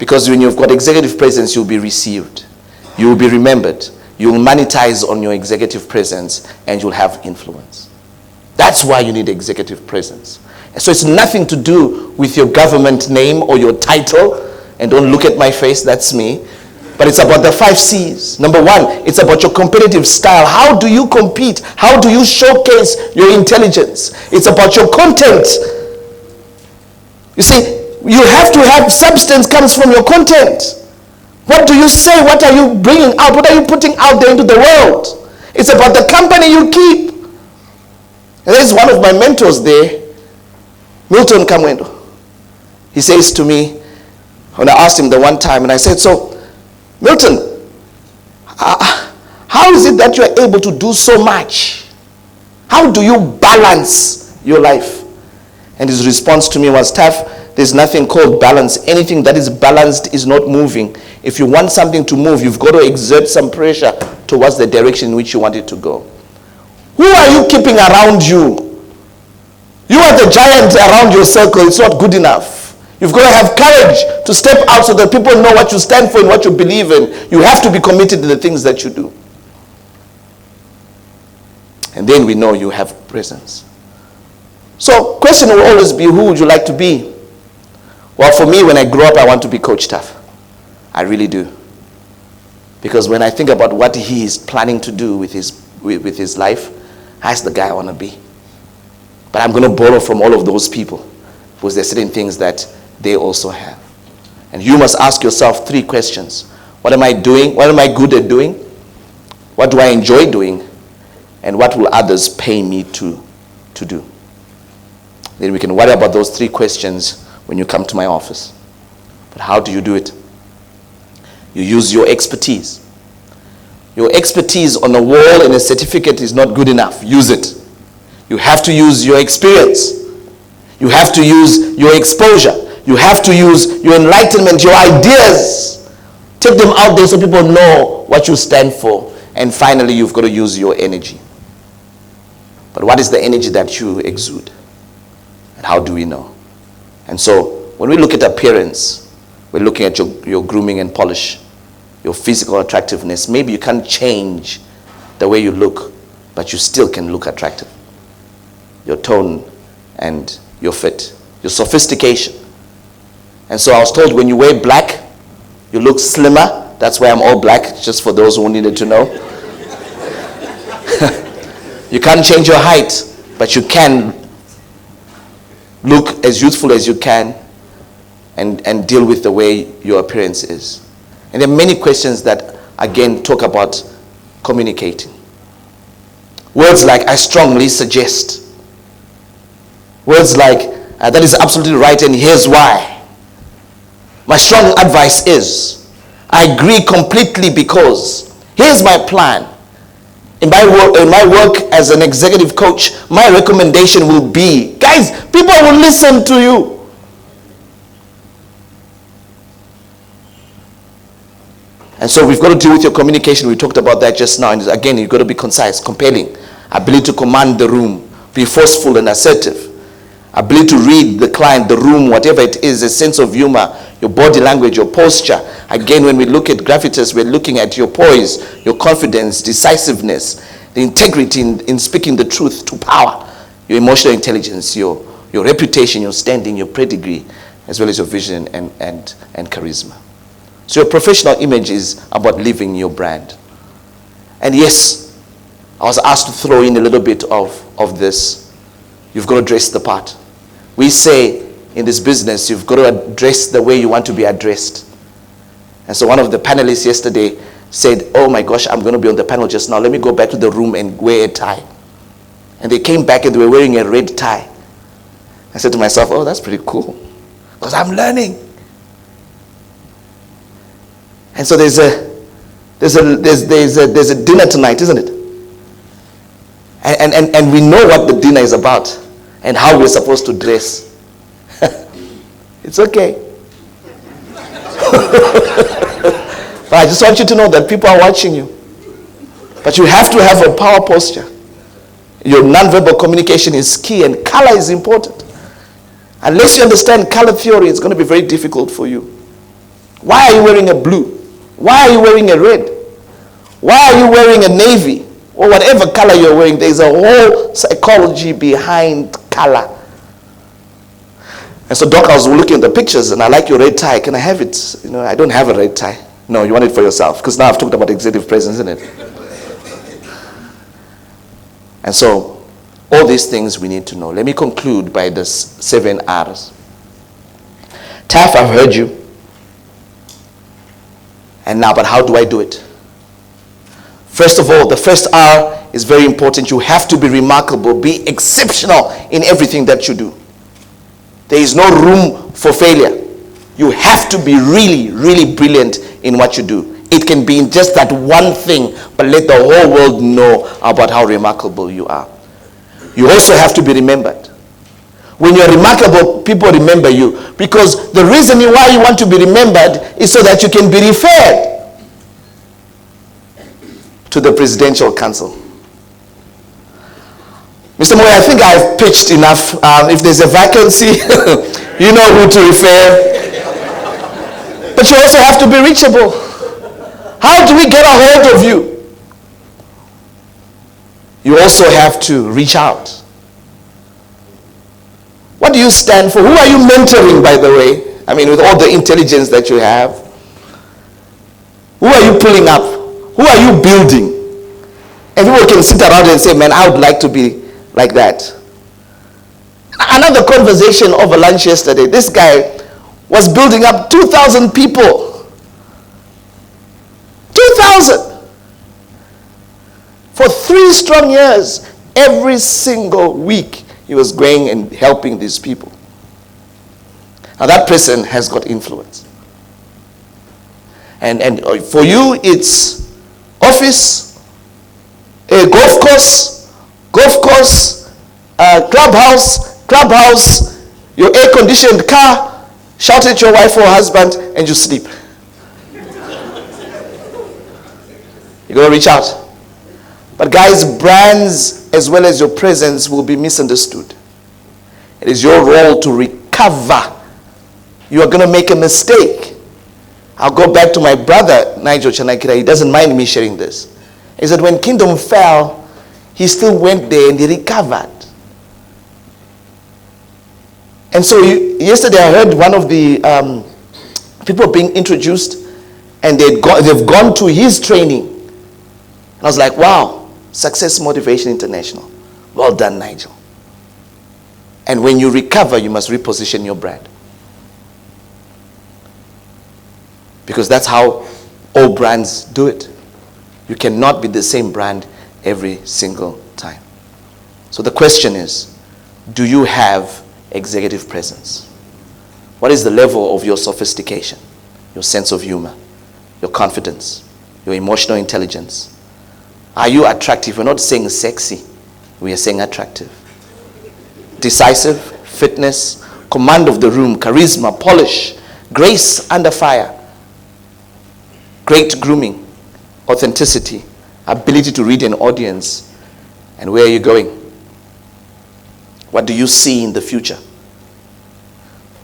Because when you've got executive presence, you'll be received. You will be remembered. You will monetize on your executive presence and you'll have influence. That's why you need executive presence. So it's nothing to do with your government name or your title. And don't look at my face, that's me. But it's about the 5 C's. Number 1, it's about your competitive style. How do you compete? How do you showcase your intelligence? It's about your content. You see, you have to have substance comes from your content. What do you say? What are you bringing out? What are you putting out there into the world? It's about the company you keep. And there's one of my mentors there, Milton Kamwendo. He says to me, when I asked him the one time, and I said, so, Milton, how is it that you are able to do so much? How do you balance your life? And his response to me was, Taff, there's nothing called balance. Anything that is balanced is not moving. If you want something to move, you've got to exert some pressure towards the direction in which you want it to go. Who are you keeping around you? You are the giant around your circle. It's not good enough. You've got to have courage to step out so that people know what you stand for and what you believe in. You have to be committed to the things that you do. And then we know you have presence. So, question will always be, who would you like to be? Well, for me, when I grow up, I want to be Coach Taff. I really do. Because when I think about what he is planning to do with his life, that's the guy I want to be. But I'm going to borrow from all of those people, because there are certain things that they also have. And you must ask yourself 3 questions. What am I doing? What am I good at doing? What do I enjoy doing? And what will others pay me to do? Then we can worry about those 3 questions when you come to my office. But how do you do it? You use your expertise. Your expertise on a wall and a certificate is not good enough. Use it. You have to use your experience. You have to use your exposure. You have to use your enlightenment, your ideas. Take them out there so people know what you stand for. And finally, you've got to use your energy. But what is the energy that you exude? And how do we know? And so, when we look at appearance, we're looking at your grooming and polish, your physical attractiveness. Maybe you can't change the way you look, but you still can look attractive. Your tone and your fit, your sophistication. And so I was told when you wear black, you look slimmer. That's why I'm all black, just for those who needed to know. You can't change your height, but you can look as youthful as you can and deal with the way your appearance is. And there are many questions that, again, talk about communicating. Words like, I strongly suggest. Words like, that is absolutely right and here's why. My strong advice is, I agree completely because here's my plan. In my work as an executive coach, my recommendation will be, guys, people will listen to you. And so we've got to deal with your communication. We talked about that just now. And again, you've got to be concise, compelling, ability to command the room, be forceful and assertive. Ability to read the client, the room, whatever it is, a sense of humor, your body language, your posture. Again, when we look at gravitas, we're looking at your poise, your confidence, decisiveness, the integrity in speaking the truth to power, your emotional intelligence, your reputation, your standing, your pedigree, as well as your vision and charisma. So your professional image is about living your brand. And yes, I was asked to throw in a little bit of this. You've got to dress the part. We say in this business, you've got to dress the way you want to be addressed. And so one of the panelists yesterday said, oh my gosh, I'm going to be on the panel just now. Let me go back to the room and wear a tie. And they came back and they were wearing a red tie. I said to myself, oh, that's pretty cool. Because I'm learning. And so there's a dinner tonight, isn't it? And we know what the dinner is about and how we're supposed to dress. It's okay. But I just want you to know that people are watching you. But you have to have a power posture. Your nonverbal communication is key and color is important. Unless you understand color theory, it's going to be very difficult for you. Why are you wearing a blue? Why are you wearing a red? Why are you wearing a navy? Or whatever color you're wearing, there's a whole psychology behind color. And so, Doc, I was looking at the pictures and I like your red tie. Can I have it? You know, I don't have a red tie. No, you want it for yourself. Because now I've talked about executive presence, isn't it? And so, all these things we need to know. Let me conclude by the 7 R's. Taff, I've heard you. And now, but how do I do it? First of all, the first R is very important. You have to be remarkable, be exceptional in everything that you do. There is no room for failure. You have to be really, really brilliant in what you do. It can be in just that one thing, but let the whole world know about how remarkable you are. You also have to be remembered. When you're remarkable, people remember you. Because the reason why you want to be remembered is so that you can be referred to the Presidential Council. Mr. Moy, I think I've pitched enough. If there's a vacancy, you know who to refer. But you also have to be reachable. How do we get a hold of you? You also have to reach out. What do you stand for? Who are you mentoring, by the way? I mean, with all the intelligence that you have. Who are you pulling up? Who are you building? And people can sit around and say, man, I would like to be like that. Another conversation over lunch yesterday. This guy was building up 2,000 people. 2,000! For 3 strong years, every single week, he was going and helping these people. Now that person has got influence. And for you, it's office, a golf course, clubhouse, your air-conditioned car, shout at your wife or husband, and you sleep. You're going to reach out. But guys, brands as well as your presence will be misunderstood. It is your role to recover. You are going to make a mistake. I'll go back to my brother, Nigel Chanakira. He doesn't mind me sharing this. He said when Kingdom fell, he still went there and he recovered. And so yesterday I heard one of the people being introduced, and they've gone to his training. And I was like, wow, Success Motivation International. Well done, Nigel. And when you recover, you must reposition your brand. Because that's how all brands do it. You cannot be the same brand every single time. So the question is, do you have executive presence? What is the level of your sophistication, your sense of humor, your confidence, your emotional intelligence? Are you attractive? We're not saying sexy. We are saying attractive. Decisive, fitness, command of the room, charisma, polish, grace under fire, great grooming, authenticity, ability to read an audience, and where are you going? What do you see in the future?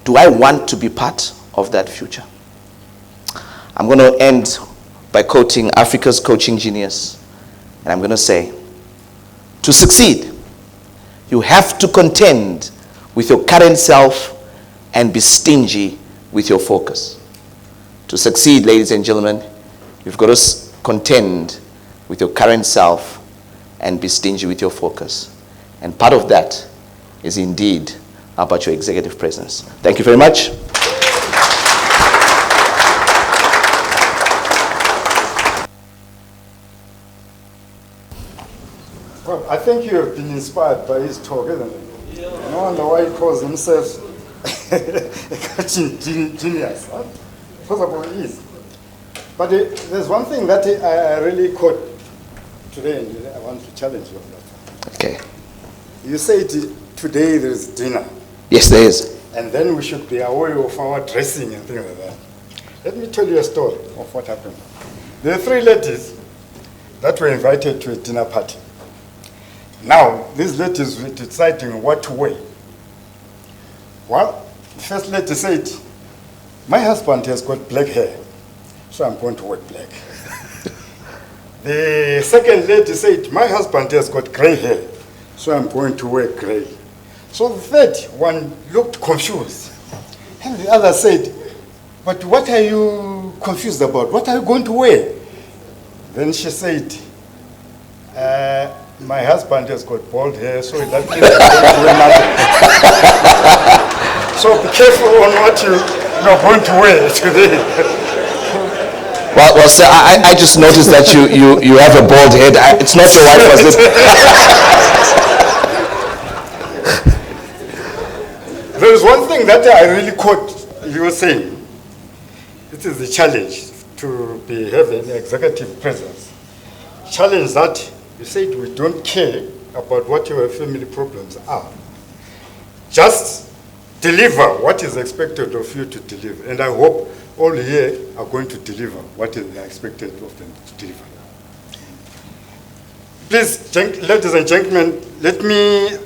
Do I want to be part of that future? I'm going to end by quoting Africa's coaching genius. And I'm going to say, to succeed, you have to contend with your current self and be stingy with your focus. To succeed, ladies and gentlemen, you've got to contend with your current self and be stingy with your focus. And part of that is indeed about your executive presence. Thank you very much. Well, I think you have been inspired by his talk, isn't it? Yeah. No wonder why he calls himself a coaching genius. Huh? Possible he is. But there's one thing that I really caught today, and I want to challenge you on that. Okay. You said today there is dinner. Yes, there is. And then we should be aware of our dressing and things like that. Let me tell you a story of what happened. There are 3 ladies that were invited to a dinner party. Now, these ladies were deciding what to wear. Well, the first lady said, my husband has got black hair, so I'm going to wear black. The second lady said, my husband has got gray hair, so I'm going to wear gray. So the third one looked confused. And the other said, but what are you confused about? What are you going to wear? Then she said, my husband has got bald hair, so that means I'm going to wear nothing. So be careful on what you're going to wear today. Well, sir, I just noticed that you have a bald head. It's not your wife, was it? There is one thing that I really caught you were saying. It is the challenge to be having executive presence. Challenge that you said we don't care about what your family problems are. Just deliver what is expected of you to deliver. And I hope all here are going to deliver what is expected of them to deliver. Please, ladies and gentlemen, let me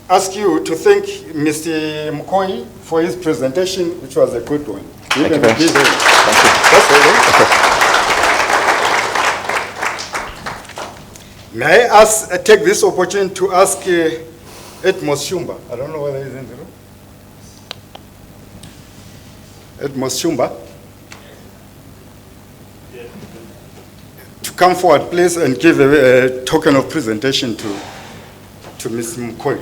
ask you to thank Mr. Mkoi for his presentation, which was a good one. Thank you very much. Thank you. That's all. May I take this opportunity to ask Edmos Shumba. I don't know whether he's in the room. Edmos Shumba. To come forward, please, and give a token of presentation to Ms. Mkoi.